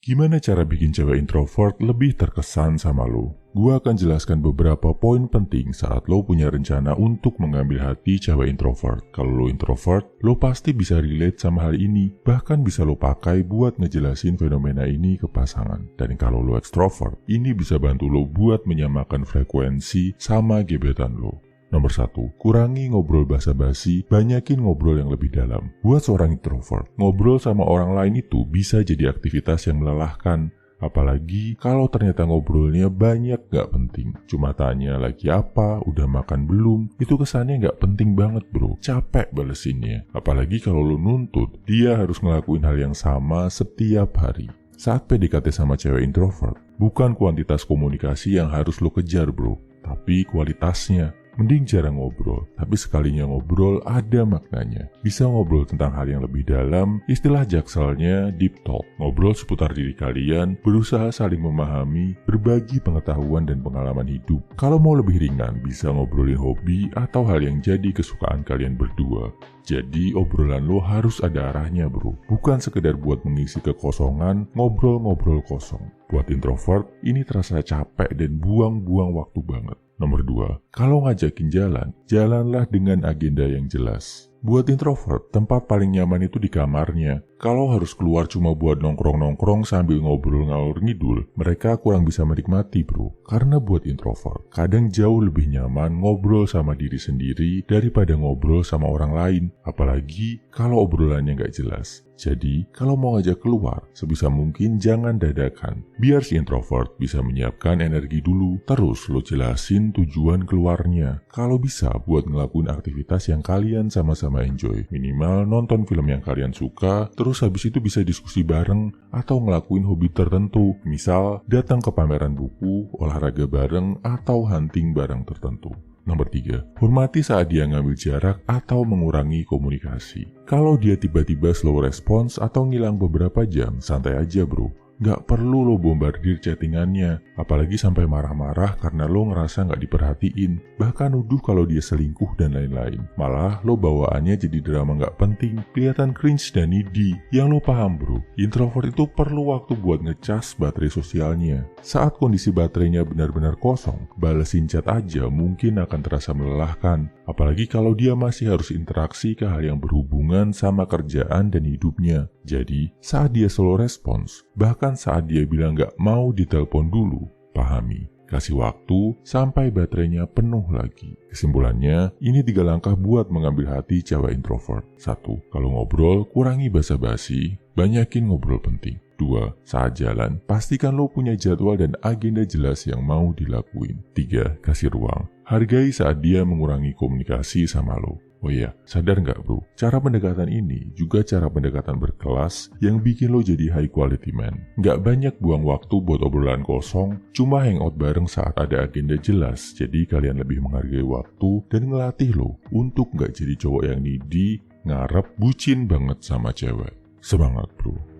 Gimana cara bikin cewek introvert lebih terkesan sama lo? Gua akan jelaskan beberapa poin penting saat lo punya rencana untuk mengambil hati cewek introvert. Kalau lo introvert, lo pasti bisa relate sama hal ini, bahkan bisa lo pakai buat ngejelasin fenomena ini ke pasangan. Dan kalau lo extrovert, ini bisa bantu lo buat menyamakan frekuensi sama gebetan lo. Nomor 1, kurangi ngobrol basa-basi, banyakin ngobrol yang lebih dalam. Buat seorang introvert, ngobrol sama orang lain itu bisa jadi aktivitas yang melelahkan. Apalagi kalau ternyata ngobrolnya banyak gak penting. Cuma tanya lagi apa, udah makan belum, itu kesannya gak penting banget bro. Capek balesinnya. Apalagi kalau lo nuntut, dia harus ngelakuin hal yang sama setiap hari. Saat PDKT sama cewek introvert, bukan kuantitas komunikasi yang harus lo kejar bro, tapi kualitasnya. Mending jarang ngobrol, tapi sekalinya ngobrol ada maknanya. Bisa ngobrol tentang hal yang lebih dalam, istilah jakselnya deep talk. Ngobrol seputar diri kalian, berusaha saling memahami, berbagi pengetahuan dan pengalaman hidup. Kalau mau lebih ringan, bisa ngobrolin hobi atau hal yang jadi kesukaan kalian berdua. Jadi obrolan lo harus ada arahnya bro, bukan sekedar buat mengisi kekosongan, ngobrol-ngobrol kosong. Buat introvert, ini terasa capek dan buang-buang waktu banget. Nomor 2, kalau ngajakin jalan, jalanlah dengan agenda yang jelas. Buat introvert, tempat paling nyaman itu di kamarnya. Kalau harus keluar cuma buat nongkrong-nongkrong sambil ngobrol ngalor ngidul, mereka kurang bisa menikmati bro. Karena buat introvert, kadang jauh lebih nyaman ngobrol sama diri sendiri daripada ngobrol sama orang lain. Apalagi kalau obrolannya gak jelas. Jadi, kalau mau ngajak keluar, sebisa mungkin jangan dadakan. Biar si introvert bisa menyiapkan energi dulu, terus lo jelasin tujuan keluarnya. Kalau bisa, buat ngelakuin aktivitas yang kalian sama-sama enjoy. Minimal nonton film yang kalian suka, terus habis itu bisa diskusi bareng, atau ngelakuin hobi tertentu. Misal, datang ke pameran buku, olahraga bareng, atau hunting barang tertentu. Nomor 3, hormati saat dia ngambil jarak atau mengurangi komunikasi. Kalau dia tiba-tiba slow response atau ngilang beberapa jam, santai aja bro. Gak perlu lo bombardir chattingannya, apalagi sampai marah-marah karena lo ngerasa gak diperhatiin, bahkan nuduh kalau dia selingkuh dan lain-lain. Malah lo bawaannya jadi drama gak penting, kelihatan cringe dan needy. Yang lo paham bro, introvert itu perlu waktu buat ngecas baterai sosialnya. Saat kondisi baterainya benar-benar kosong, balesin chat aja mungkin akan terasa melelahkan. Apalagi kalau dia masih harus interaksi ke hal yang berhubungan sama kerjaan dan hidupnya. Jadi, saat dia slow response, bahkan saat dia bilang gak mau ditelepon dulu, pahami. Kasih waktu sampai baterainya penuh lagi. Kesimpulannya, ini 3 langkah buat mengambil hati cewek introvert. 1. Kalau ngobrol, kurangi basa-basi, banyakin ngobrol penting. 2. Saat jalan, pastikan lo punya jadwal dan agenda jelas yang mau dilakuin. 3. Kasih ruang. Hargai saat dia mengurangi komunikasi sama lo. Oh iya, sadar nggak bro? Cara pendekatan ini juga cara pendekatan berkelas yang bikin lo jadi high quality man. Nggak banyak buang waktu buat obrolan kosong, cuma hangout bareng saat ada agenda jelas. Jadi kalian lebih menghargai waktu dan ngelatih lo untuk nggak jadi cowok yang needy, ngarep, bucin banget sama cewek. Semangat bro!